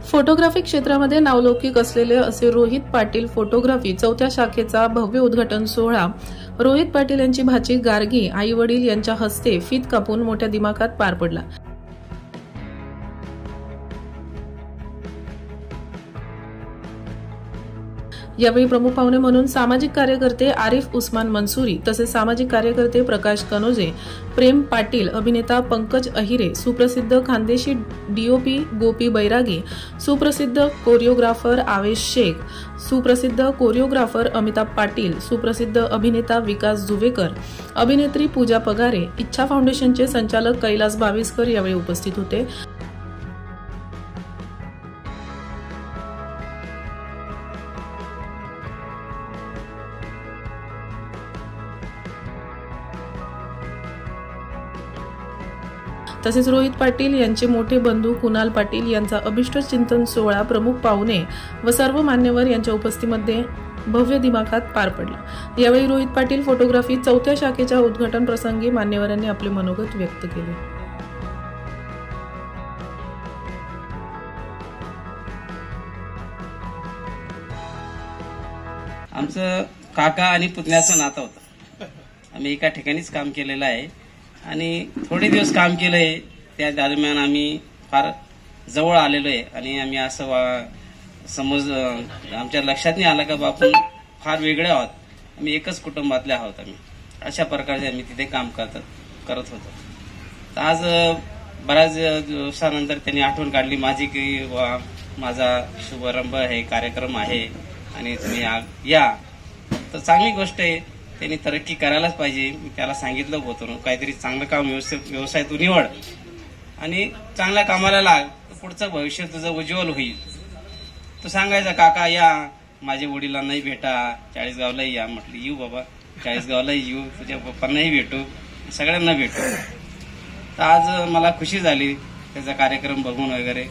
Photography क्षेत्रामध्ये नावलौकिक असलेले असे रोहित पाटील फोटोग्राफी चौथ्या शाखेचा भव्य उद्घाटन सोहळा रोहित पाटील यांची भाची गार्गी आई वडील यांच्या हस्ते फीत कापून मोठ्या दिमाखात पार पडला। यावेळी प्रमुख पाहुणे म्हणून सामाजिक कार्यकर्ते आरिफ उस्मान मंसूरी तसेच सामाजिक कार्यकर्ते प्रकाश कनोजे, प्रेम पाटील, अभिनेता पंकज अहिरे, सुप्रसिद्ध खानदेशी डीओपी गोपी बैरागी, सुप्रसिद्ध कोरिओग्राफर आवेश शेख, सुप्रसिद्ध कोरिओग्राफर अमिताभ पाटील, सुप्रसिद्ध अभिनेता विकास जुवेकर, अभिनेत्री पूजा पगारे, इच्छा फाउंडेशनचे संचालक कैलास बाविस्कर यावेळी उपस्थित होते। तसेच रोहित पाटील यांचे मोठे बंधू कुणाल पाटील यांचा अभिष्ट चिंतन सोहळा प्रमुख पाहुणे व सर्व मान्यवर यांच्या उपस्थितीमध्ये भव्य दिमाखात पार पडला। यावेळी रोहित पाटील फोटोग्राफी चौथ्या शाखेच्या उद्घाटन प्रसंगी मान्यवरांनी आपले मनोगत व्यक्त केले। आमचं काका आणि पुतण्याचं नातं होतं। आम्ही एका ठिकाणीच काम केलेलं आहे आणि थोडे दिवस काम केलंय। त्या दरम्यान आम्ही फार जवळ आलेलो आहे आणि आम्ही असं समज आमच्या लक्षात नाही आलं का आपण फार वेगळे आहोत, आम्ही एकच कुटुंबातले आहोत। आम्ही अशा प्रकारचे आम्ही तिथे काम करत होतो। तर आज बऱ्याच दिवसानंतर त्यांनी आठवण काढली माझी की माझा शुभारंभ आहे, कार्यक्रम आहे आणि तुम्ही या, तर चांगली गोष्ट आहे। त्यांनी तरक्की करायलाच पाहिजे। मी त्याला सांगितलं होतं काहीतरी चांगलं काम व्यवसाय तू निवड आणि चांगल्या कामाला लाग, पुढचं भविष्य तुझं उज्ज्वल होईल। तो सांगायचा काका या, माझ्या वडिलांनाही भेटा, चाळीसगावलाही या। म्हटलं येऊ बाबा, चाळीसगावलाही येऊ, तुझ्या पप्पांनाही भेटू, सगळ्यांना भेटू। तर आज मला खुशी झाली त्याचा कार्यक्रम बघून वगैरे।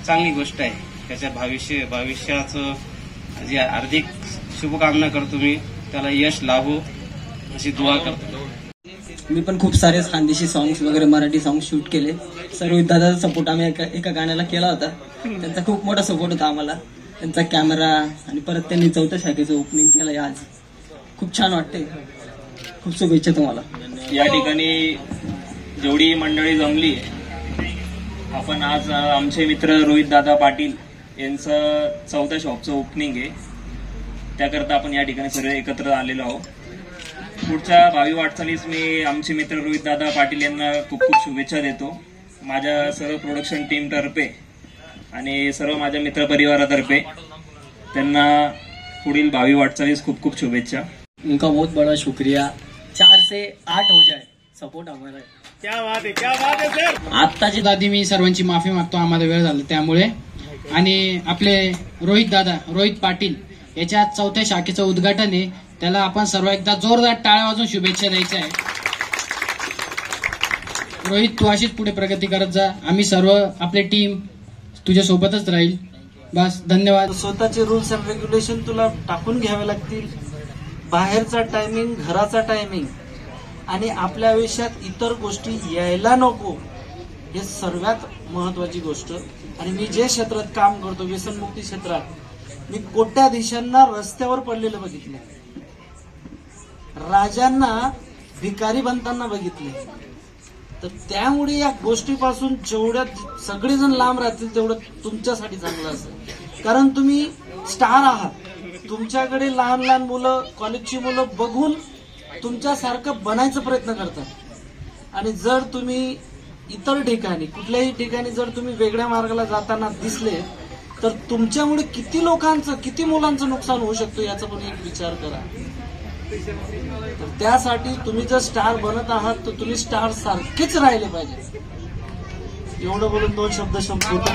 चांगली गोष्ट आहे। त्याच्या भविष्याचं जी हार्दिक शुभकामना करतो मी, त्याला यश लाभो अशी दुआ करतो। मी पण खूप सारे खानदेशी सॉंग्स वगैरे मराठी सॉंग्स शूट केले। रोहित दादाचा सपोर्ट आम्ही एका गाण्याला केला होता, त्यांचा खूप मोठा सपोर्ट होता आम्हाला, त्यांचा कॅमेरा आणि परत त्यांनी चौथ्या शाखेचं ओपनिंग केलंय आज। खूप छान वाटतंय, खूप शुभेच्छा तुम्हाला। या ठिकाणी जेवढी मंडळी जमली, आपण आज आमचे मित्र रोहित दादा पाटील यांचं चौथ्या शॉपचं ओपनिंग आहे, त्याकरता आपण या ठिकाणी सर्व एकत्र आलेलो आहोत। पुढच्या भावी वाटचालीस मी आमचे मित्र रोहित दादा पाटील यांना खूप खूप शुभेच्छा देतो, माझ्या सर्व प्रोडक्शन टीम तर्फे आणि सर्व माझ्या मित्र परिवारातर्फे त्यांना पुढील भावी वाटचालीस खूप खूप शुभेच्छा। उनका बहुत बड़ा शुक्रिया। 4 से 8 हो जाए, सपोर्ट हमारा है। क्या बात है, क्या बात है सर। आत्ताची दादी मी सर्वांची माफी मागतो, आम्हाला वेळ झाला त्यामुळे। आणि आपले रोहित पाटील याच्या चौथ्या शाखेचं उद्घाटन आहे, त्याला आपण सर्व एकदा जोरदार टाळ्या वाजवून शुभेच्छा द्यायच्या आहे। रोहित, तू अशीच पुढे प्रगती करत जा, आम्ही सर्व आपली टीम तुझ्या सोबतच राहील। बस, धन्यवाद। स्वतःचे रूल्स अँड रेग्युलेशन तुला टाकून घ्यावे लागतील, बाहेरचा टायमिंग, घराचा टायमिंग आणि आपल्या आयुष्यात इतर गोष्टी यायला नको, हे सर्वात महत्वाची गोष्ट। आणि मी जे क्षेत्रात काम करतो, व्यसनमुक्ती क्षेत्रात, मी कोट्याधीशांना रस्त्यावर पडलेलं बघितलं, राजांना भिकारी बनताना बघितले। तर त्यामुळे या गोष्टीपासून जेवढ्या सगळेजण लांब राहतील तेवढं तुमच्यासाठी चांगलं असेल, कारण तुम्ही स्टार आहात। तुमच्याकडे लहान लहान मुलं, कॉलेजची मुलं बघून तुमच्यासारखं बनायचा प्रयत्न करतात। आणि जर तुम्ही इतर ठिकाणी, कुठल्याही ठिकाणी जर तुम्ही वेगळ्या मार्गाला जाताना दिसले तर तुमच्यामुळे किती लोकांचं, किती मुलांचं नुकसान होऊ शकतो याचा पण एक विचार करा। तर त्यासाठी तुम्ही जर स्टार बनत आहात तर तुम्ही स्टार सारखेच राहिले पाहिजे। एवढं बोलून 2 शब्द संपवतो।